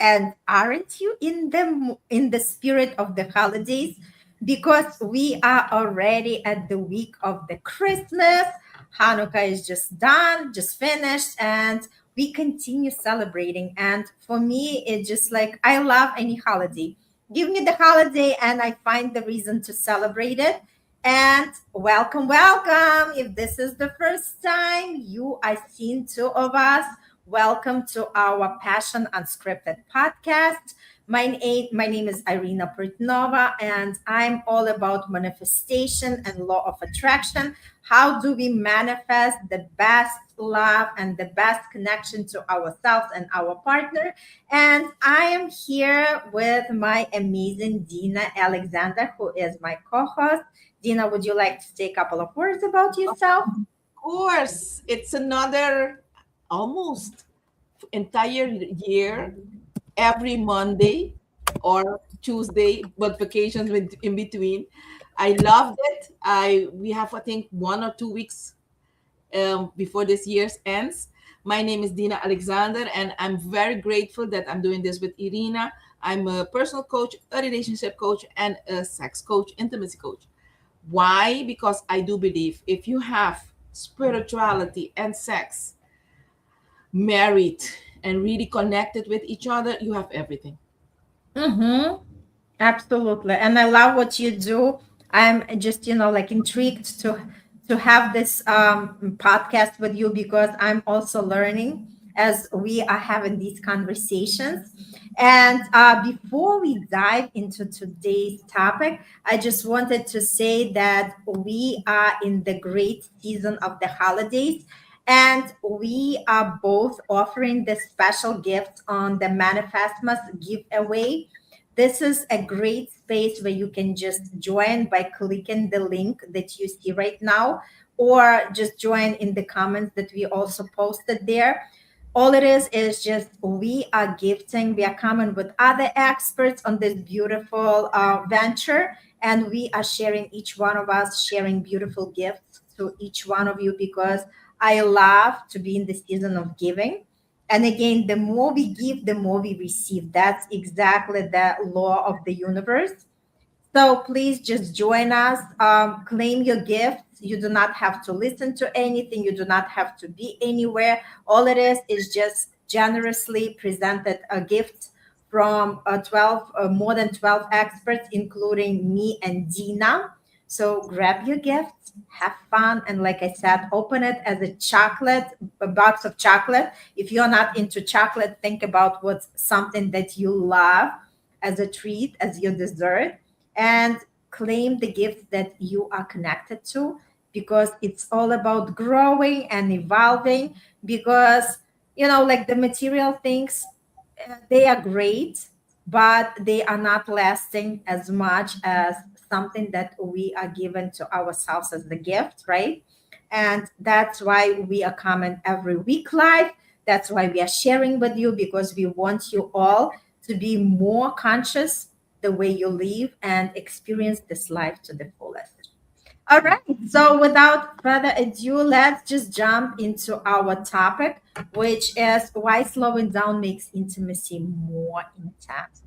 And aren't you in the spirit of the holidays? Because we are already at the week of the Christmas. Hanukkah is just done, just finished, and we continue celebrating. And for me, it's just like I love any holiday. Give me the holiday, and I find the reason to celebrate it. And welcome, welcome. If this is the first time you are seeing two of us, welcome to our Passion Unscripted podcast. My name is Irina Portnova, and I'm all about manifestation and law of attraction. How do we manifest the best love and the best connection to ourselves and our partner? And I am here with my amazing Dina Alexander, who is my co host. Dina, would you like to say a couple of words about yourself? Course, it's another almost entire year, every Monday or Tuesday, but vacations in between. I loved it. We have, I think, 1 or 2 weeks before this year's ends. My name is Dina Alexander, and I'm very grateful that I'm doing this with Irina. I'm a personal coach, a relationship coach, and a sex coach, intimacy coach. Why? Because I do believe if you have spirituality and sex married and really connected with each other, you have everything. Mm-hmm. Absolutely. And I love what you do. I'm just, like intrigued to have this podcast with you because I'm also learning as we are having these conversations. And before we dive into today's topic, I just wanted to say that we are in the great season of the holidays. And we are both offering the special gifts on the Manifestmas giveaway. This is a great space where you can just join by clicking the link that you see right now, or just join in the comments that we also posted there. All it is just we are gifting, we are coming with other experts on this beautiful venture, and we are sharing, each one of us sharing beautiful gifts to each one of you because I love to be in the season of giving. And again, the more we give, the more we receive. That's exactly the law of the universe. So please just join us, claim your gifts. You do not have to listen to anything, you do not have to be anywhere. All it is just generously presented a gift from 12, more than 12 experts, including me and Dina. So grab your gifts, have fun, and like I said, open it as a box of chocolate. If you're not into chocolate, think about what's something that you love as a treat, as your dessert, and claim the gift that you are connected to because it's all about growing and evolving. Because, like the material things, they are great, but they are not lasting as much as something that we are given to ourselves as the gift, right? And that's why we are coming every week live. That's why we are sharing with you because we want you all to be more conscious the way you live and experience this life to the fullest. All right. So without further ado, let's just jump into our topic, which is why slowing down makes intimacy more intense.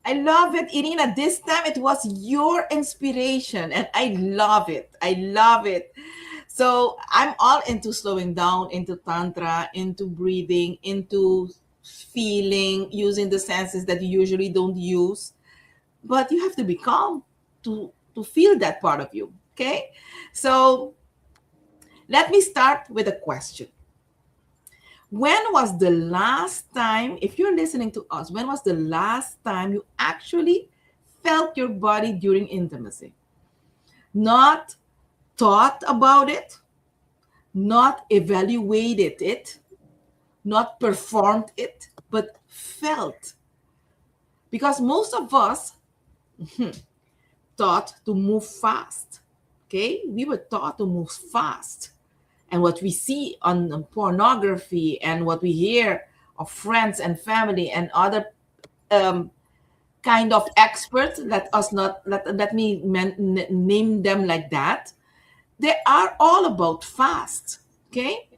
I love it, Irina. This time it was your inspiration, and I love it. I love it. So I'm all into slowing down, into Tantra, into breathing, into feeling, using the senses that you usually don't use. But you have to be calm to feel that part of you. Okay. So let me start with a question. When was the last time, if you're listening to us, when was the last time you actually felt your body during intimacy? Not thought about it, not evaluated it, not performed it, but felt. Because most of us taught to move fast. Okay, we were taught to move fast. And what we see on pornography and what we hear of friends and family and other um, kind of experts, let me name them like that, they are all about fast. Okay,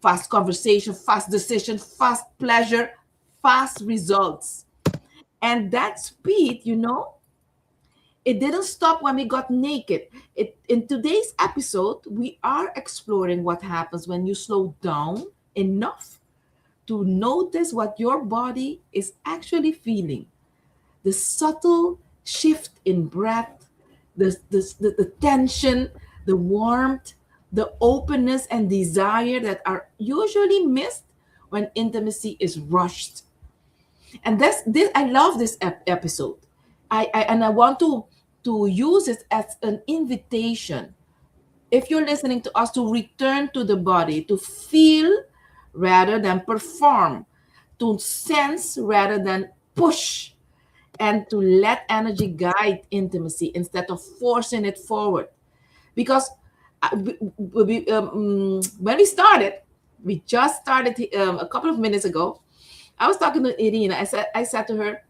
fast conversation, fast decision, fast pleasure, fast results. And that speed, it didn't stop when we got naked. In today's episode, we are exploring what happens when you slow down enough to notice what your body is actually feeling. The subtle shift in breath, the tension, the warmth, the openness and desire that are usually missed when intimacy is rushed. And this I love this episode. I want to use it as an invitation, if you're listening to us, to return to the body, to feel rather than perform, to sense rather than push, and to let energy guide intimacy instead of forcing it forward. Because when we just started a couple of minutes ago. I was talking to Irina. I said to her,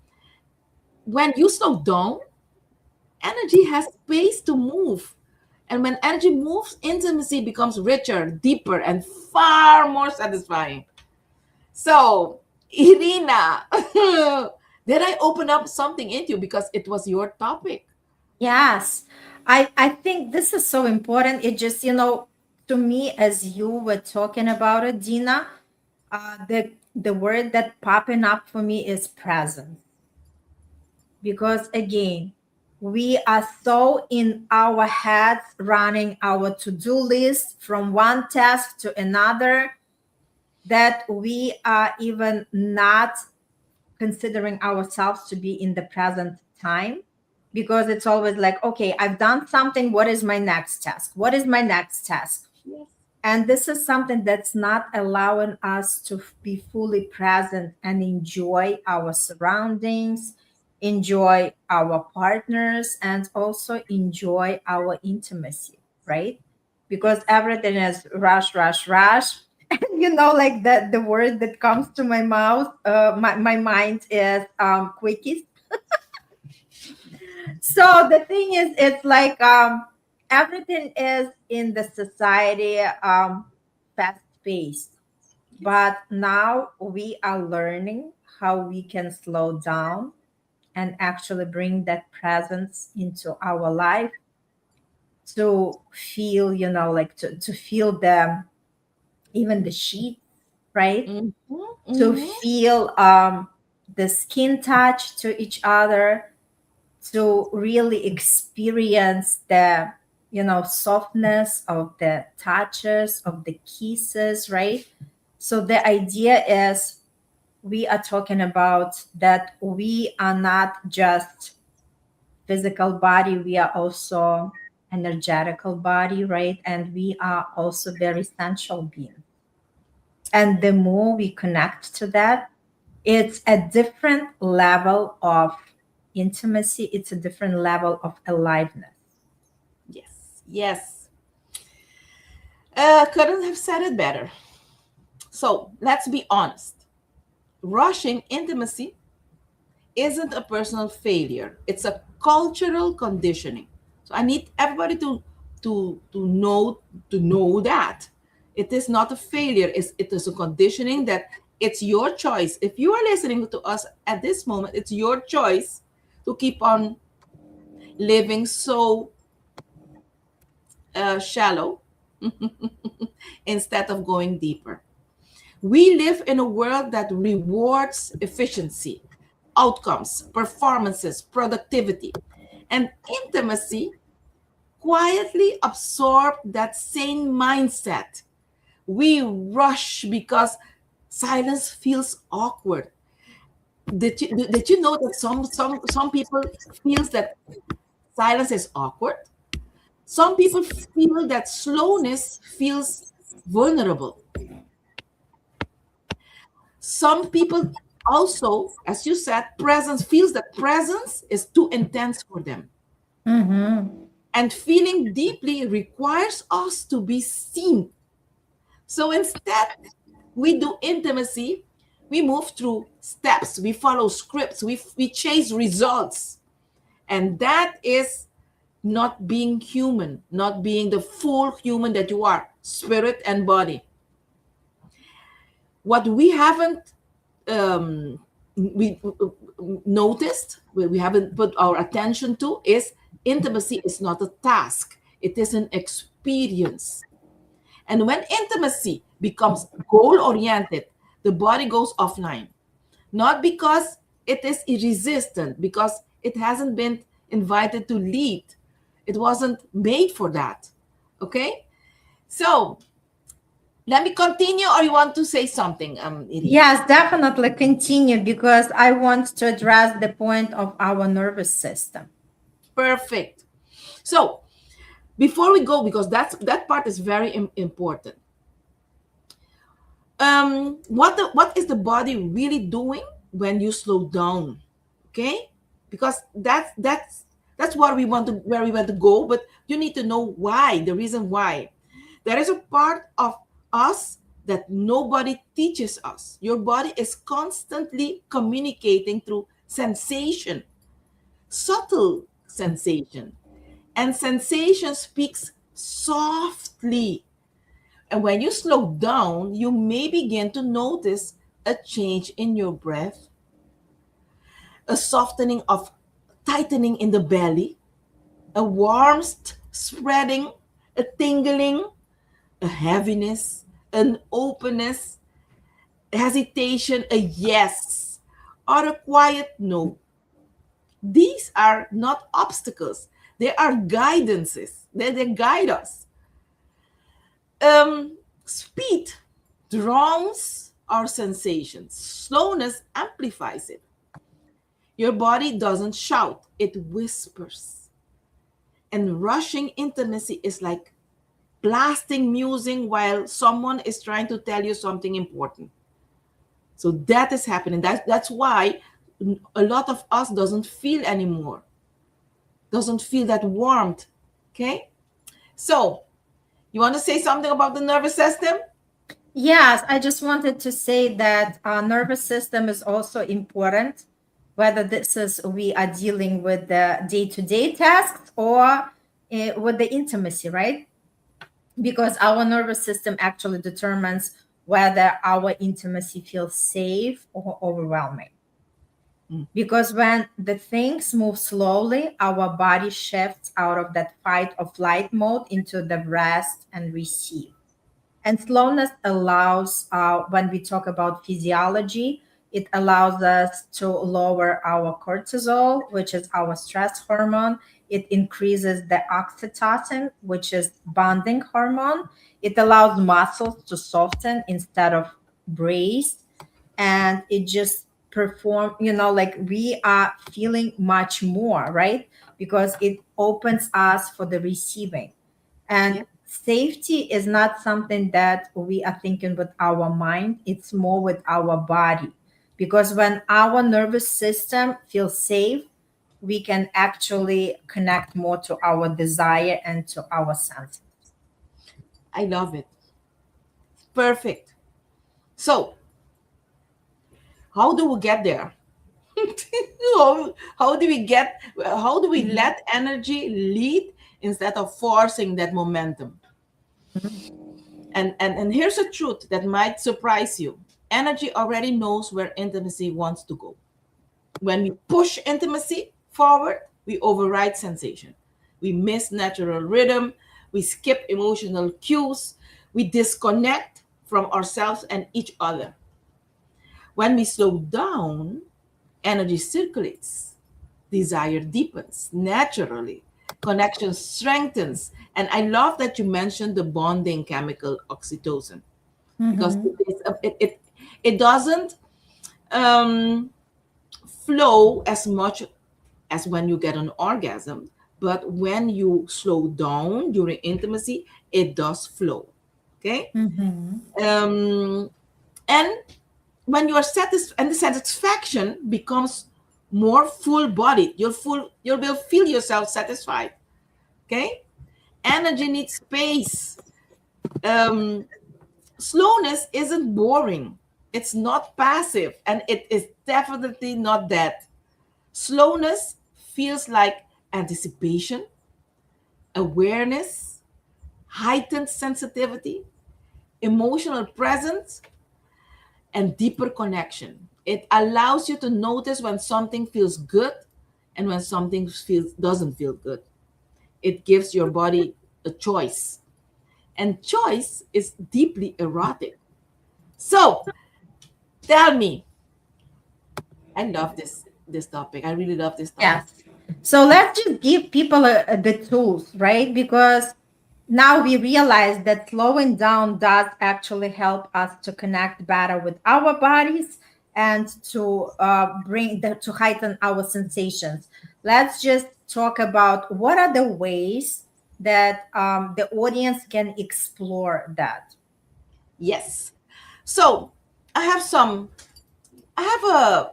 when you slow down, energy has space to move. And when energy moves, intimacy becomes richer, deeper, and far more satisfying. So, Irina, did I open up something into you because it was your topic? Yes, I think this is so important. It just, to me, as you were talking about it, Dina, the word that popping up for me is presence. Because again, we are so in our heads running our to-do list from one task to another that we are even not considering ourselves to be in the present time, because it's always like, okay, I've done something, what is my next task, what is my next task? Yes. And this is something that's not allowing us to be fully present and enjoy our surroundings, enjoy our partners, and also enjoy our intimacy, right? Because everything is rush, rush, rush. And like the word that comes to my mouth, my mind is quickies. So the thing is, it's like everything is in the society fast paced, but now we are learning how we can slow down and actually bring that presence into our life, to feel, like to feel the, even the sheet, right? Mhm, To mhm. feel the skin touch to each other, to really experience the, softness of the touches, of the kisses, right? So the idea is, we are talking about that we are not just physical body, we are also energetical body, right? And we are also very sensual beings. And the more we connect to that, it's a different level of intimacy, it's a different level of aliveness. Yes, yes. Couldn't have said it better. So let's be honest. Rushing intimacy isn't a personal failure. It's a cultural conditioning. So I need everybody to know that it is not a failure. It is a conditioning that it's your choice. If you are listening to us at this moment, it's your choice to keep on living so shallow instead of going deeper. We live in a world that rewards efficiency, outcomes, performances, productivity, and intimacy quietly absorb that same mindset. We rush because silence feels awkward. Did you know that some people feels that silence is awkward? Some people feel that slowness feels vulnerable. Some people also, as you said, presence feels that presence is too intense for them. Mm-hmm. And feeling deeply requires us to be seen. So instead, we do intimacy, we move through steps, we follow scripts, we chase results. And that is not being human, not being the full human that you are, spirit and body. What we haven't um, we noticed, we haven't put our attention to, is intimacy is not a task, it is an experience. And when intimacy becomes goal oriented, the body goes offline. Not because it is irresistant, because it hasn't been invited to lead. It wasn't made for that. Okay? So let me continue, or you want to say something, Irina? Yes, definitely continue because I want to address the point of our nervous system. Perfect. So before we go, because that part is very important. What is the body really doing when you slow down? Okay, because that's what we want to where we want to go, but you need to know why, the reason why. There is a part of us that nobody teaches us. Your body is constantly communicating through sensation, subtle sensation, and sensation speaks softly. And when you slow down, you may begin to notice a change in your breath, a softening of tightening in the belly, a warmth spreading, a tingling, a heaviness, an openness, hesitation, a yes, or a quiet no. These are not obstacles, they are guidances. They guide us. Speed drowns our sensations, slowness amplifies it. Your body doesn't shout, it whispers. And rushing intimacy is like blasting music while someone is trying to tell you something important. So that is happening. That's why a lot of us doesn't feel anymore, doesn't feel that warmth. Okay? So you want to say something about the nervous system? Yes, I just wanted to say that our nervous system is also important, whether this is we are dealing with the day-to-day tasks or with the intimacy, right? Because our nervous system actually determines whether our intimacy feels safe or overwhelming. Because when the things move slowly, our body shifts out of that fight or flight mode into the rest and receive. And slowness allows, when we talk about physiology, it allows us to lower our cortisol, which is our stress hormone. It increases the oxytocin, which is bonding hormone. It allows muscles to soften instead of brace. And it just perform, like we are feeling much more, right? Because it opens us for the receiving. Yeah. And safety is not something that we are thinking with our mind, it's more with our body. Because when our nervous system feels safe, we can actually connect more to our desire and to our senses. I love it. Perfect. So, how do we get there? how do we get, how do we let energy lead instead of forcing that momentum? And here's a truth that might surprise you. Energy already knows where intimacy wants to go. When we push intimacy forward, we override sensation. We miss natural rhythm. We skip emotional cues. We disconnect from ourselves and each other. When we slow down, energy circulates, desire deepens naturally, connection strengthens. And I love that you mentioned the bonding chemical oxytocin, because Mhm. it doesn't um, flow as much as when you get an orgasm, but when you slow down during intimacy, it does flow. Okay. Mhm. um, and when you are satisfied, and the satisfaction becomes more full bodied, you will feel yourself satisfied. Okay. Energy needs space. um, Slowness isn't boring, it's not passive, and it is definitely not that. Slowness feels like anticipation, awareness, heightened sensitivity, emotional presence. and deeper connection. It allows you to notice when something feels good and when something feels doesn't feel good. It gives your body a choice, and choice is deeply erotic. So tell me, I love this topic. I really love this topic. Yes. So let's just give people the tools, right? Because now we realize that slowing down does actually help us to connect better with our bodies and to to heighten our sensations. Let's just talk about what are the ways that the audience can explore that. Yes. So I have some. I have a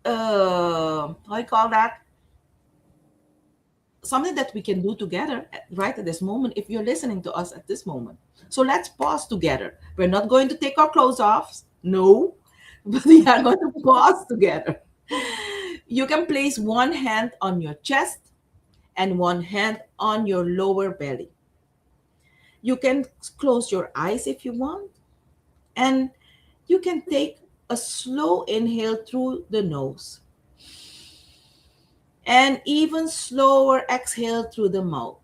how you call that, something that we can do together right at this moment if you're listening to us at this moment. So let's pause together. We're not going to take our clothes off. No, but we are going to pause together. You can place one hand on your chest and one hand on your lower belly. You can close your eyes if you want, and you can take a slow inhale through the nose and even slower exhale through the mouth.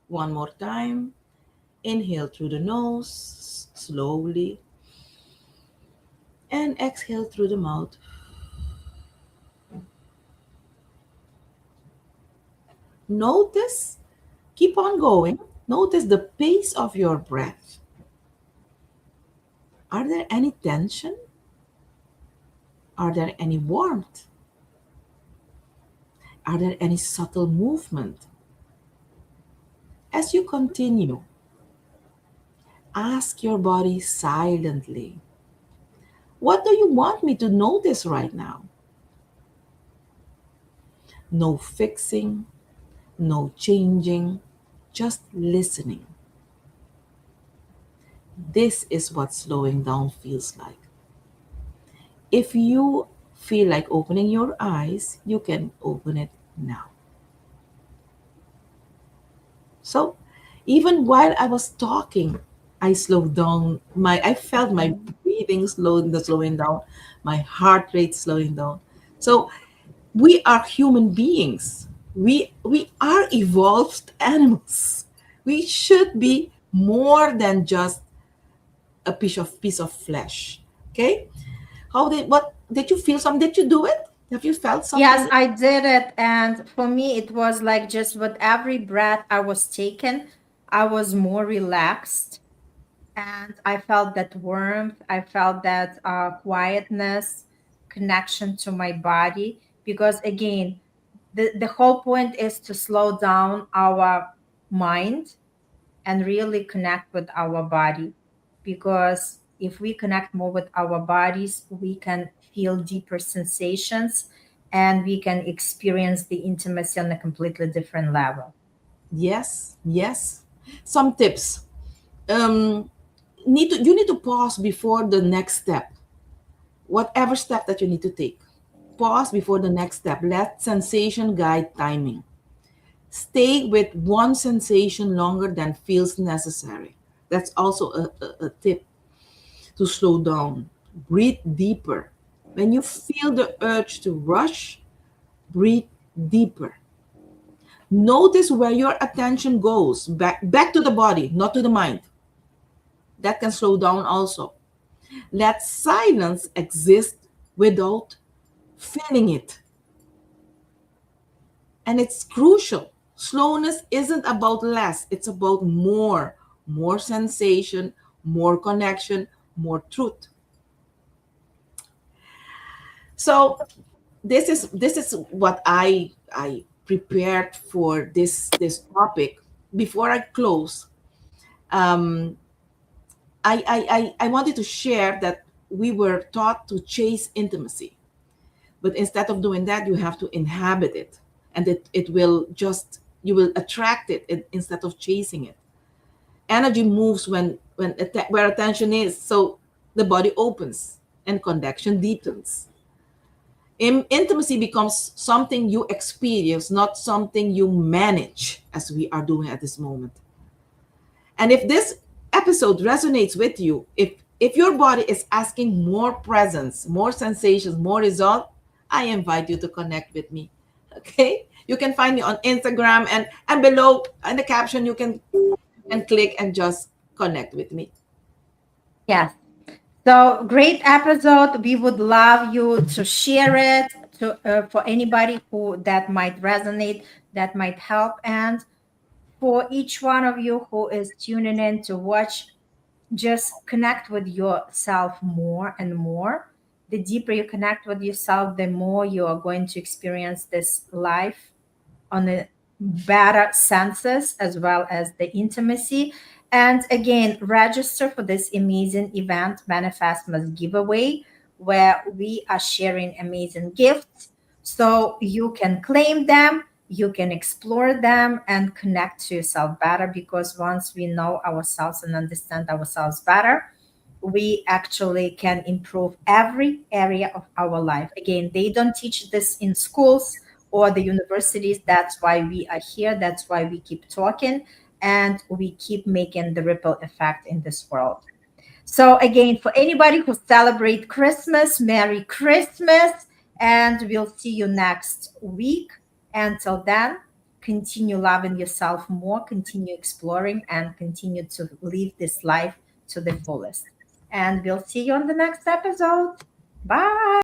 One more time. Inhale through the nose slowly and exhale through the mouth. Notice, keep on going. Notice the pace of your breath. Are there any tension? Are there any warmth? Are there any subtle movement? As you continue, ask your body silently, what do you want me to notice right now? No fixing, no changing, just listening. This is what slowing down feels like. If you feel like opening your eyes, you can open it now. So, even while I was talking, I slowed down. I felt my breathing slowing down, my heart rate slowing down. So, we are human beings. We are evolved animals. We should be more than just a piece of flesh. Okay? What did you feel something? Did you do it? Have you felt Yes, something? I did it. And for me, it was like just with every breath I was taking, I was more relaxed. And I felt that warmth. I felt that quietness, connection to my body. Because again, the whole point is to slow down our mind and really connect with our body, because if we connect more with our bodies we can feel deeper sensations and we can experience the intimacy on a completely different level. Yes, yes. Some tips. Um, you need to pause before the next step. Whatever step that you need to take. Pause before the next step. Let sensation guide timing. Stay with one sensation longer than feels necessary. That's also a tip to slow down. Breathe deeper. When you feel the urge to rush, breathe deeper. Notice where your attention goes, back to the body, not to the mind. That can slow down also. Let silence exist without feeling it. And it's crucial. Slowness isn't about less, it's about more. More sensation, more connection, more truth. So this is what I prepared for this topic. Before I close, um, I wanted to share that we were taught to chase intimacy, but instead of doing that, you have to inhabit it, and it will just you will attract it instead of chasing it. Energy moves where attention is, so the body opens and connection deepens. Intimacy becomes something you experience, not something you manage, as we are doing at this moment. And if this episode resonates with you, if your body is asking more presence, more sensations, more result, I invite you to connect with me. Okay? You can find me on Instagram, and below in the caption you can click and just connect with me. Yes. So great episode. We would love you to share it to for anybody who that might resonate, that might help, and for each one of you who is tuning in to watch, just connect with yourself more and more. The deeper you connect with yourself, the more you are going to experience this life on the better senses as well as the intimacy. And again, register for this amazing event, Manifestmas Giveaway, where we are sharing amazing gifts. So you can claim them, you can explore them, and connect to yourself better. Because once we know ourselves and understand ourselves better, we actually can improve every area of our life. Again, they don't teach this in schools or the universities. That's why we are here. That's why we keep talking and we keep making the ripple effect in this world. So again, for anybody who celebrate Christmas, Merry Christmas, and we'll see you next week. Until then, continue loving yourself more, continue exploring, and continue to live this life to the fullest. And we'll see you on the next episode. Bye.